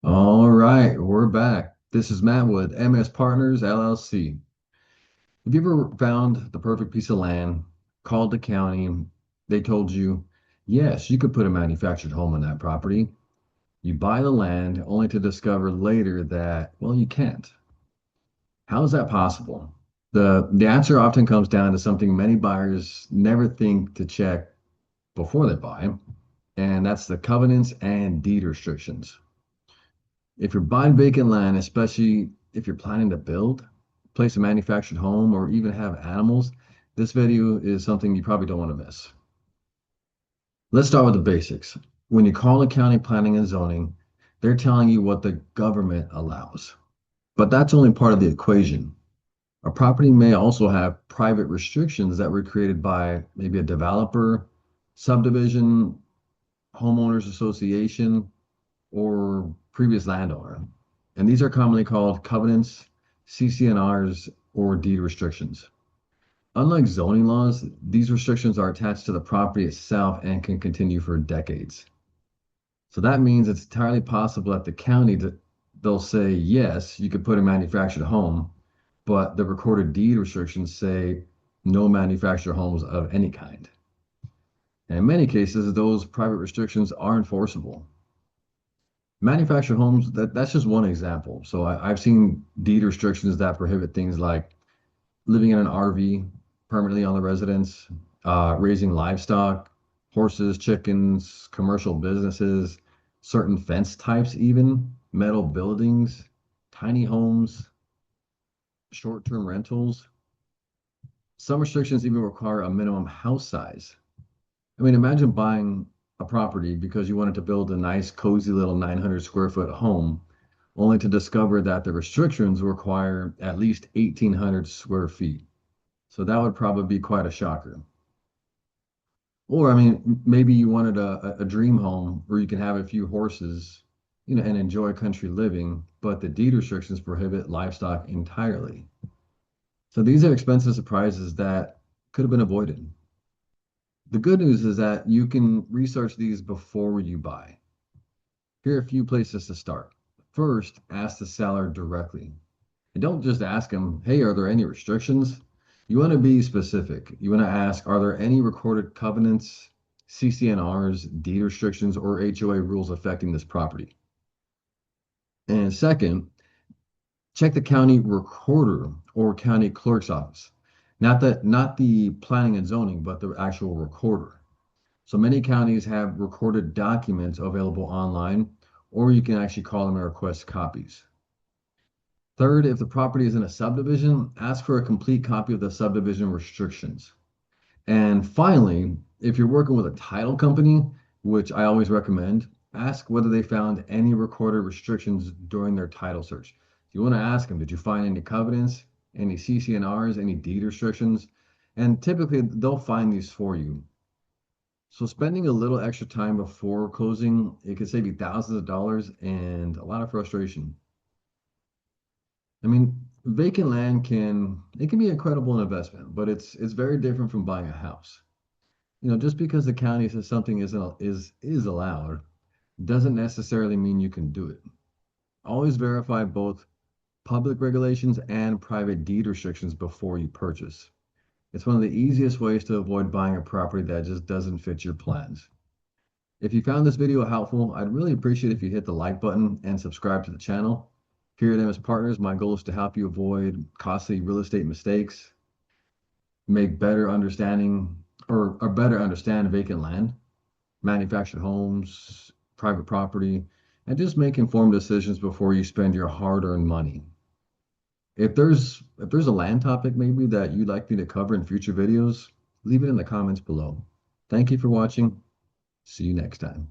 All right, we're back. This is Matt with MS Partners LLC. Have you ever found the perfect piece of land, called the county, they told you, yes, you could put a manufactured home on that property. You buy the land only to discover later that, well, you can't. How is that possible? The answer often comes down to something many buyers never think to check before they buy, and that's the covenants and deed restrictions. If you're buying vacant land, especially if you're planning to build, place a manufactured home, or even have animals, this video is something you probably don't want to miss. Let's start with the basics. When you call the county planning and zoning, they're telling you what the government allows. But that's only part of the equation. A property may also have private restrictions that were created by maybe a developer, subdivision, homeowners association, or previous landowner. And these are commonly called covenants, CCNRs, or deed restrictions. Unlike zoning laws, these restrictions are attached to the property itself and can continue for decades. So that means it's entirely possible that the county they'll say, yes, you could put a manufactured home, but the recorded deed restrictions say no manufactured homes of any kind. And in many cases, those private restrictions are enforceable. Manufactured homes, that's just one example. So I've seen deed restrictions that prohibit things like living in an RV permanently on the residence, raising livestock, horses, chickens, commercial businesses, certain fence types, even metal buildings, tiny homes, short-term rentals. Some restrictions even require a minimum house size. I mean, imagine buying a property because you wanted to build a nice, cozy little 900 square foot home, only to discover that the restrictions require at least 1,800 square feet. So that would probably be quite a shocker. Or, I mean, maybe you wanted a dream home where you can have a few horses, and enjoy country living, but the deed restrictions prohibit livestock entirely. So these are expensive surprises that could have been avoided. The good news is that you can research these before you buy. Here are a few places to start. First, ask the seller directly. And don't just ask them, hey, are there any restrictions? You want to be specific. You want to ask, are there any recorded covenants, CCNRs, deed restrictions, or HOA rules affecting this property? And second, check the county recorder or county clerk's office. Not the planning and zoning, but the actual recorder. So many counties have recorded documents available online, or you can actually call them and request copies. Third, if the property is in a subdivision, ask for a complete copy of the subdivision restrictions. And finally, if you're working with a title company, which I always recommend, ask whether they found any recorded restrictions during their title search. You want to ask them, did you find any covenants, any CCNRs, any deed restrictions? And typically they'll find these for you. So spending a little extra time before closing, it could save you thousands of dollars and a lot of frustration. I mean, vacant land can be an incredible investment, but it's very different from buying a house. Just because the county says something is allowed doesn't necessarily mean you can do it. Always verify both public regulations and private deed restrictions before you purchase. It's one of the easiest ways to avoid buying a property that just doesn't fit your plans. If you found this video helpful, I'd really appreciate if you hit the like button and subscribe to the channel. Here at MS Partners, my goal is to help you avoid costly real estate mistakes, make better understanding or better understand vacant land, manufactured homes, private property, and just make informed decisions before you spend your hard-earned money. If there's a land topic maybe that you'd like me to cover in future videos, leave it in the comments below. Thank you for watching. See you next time.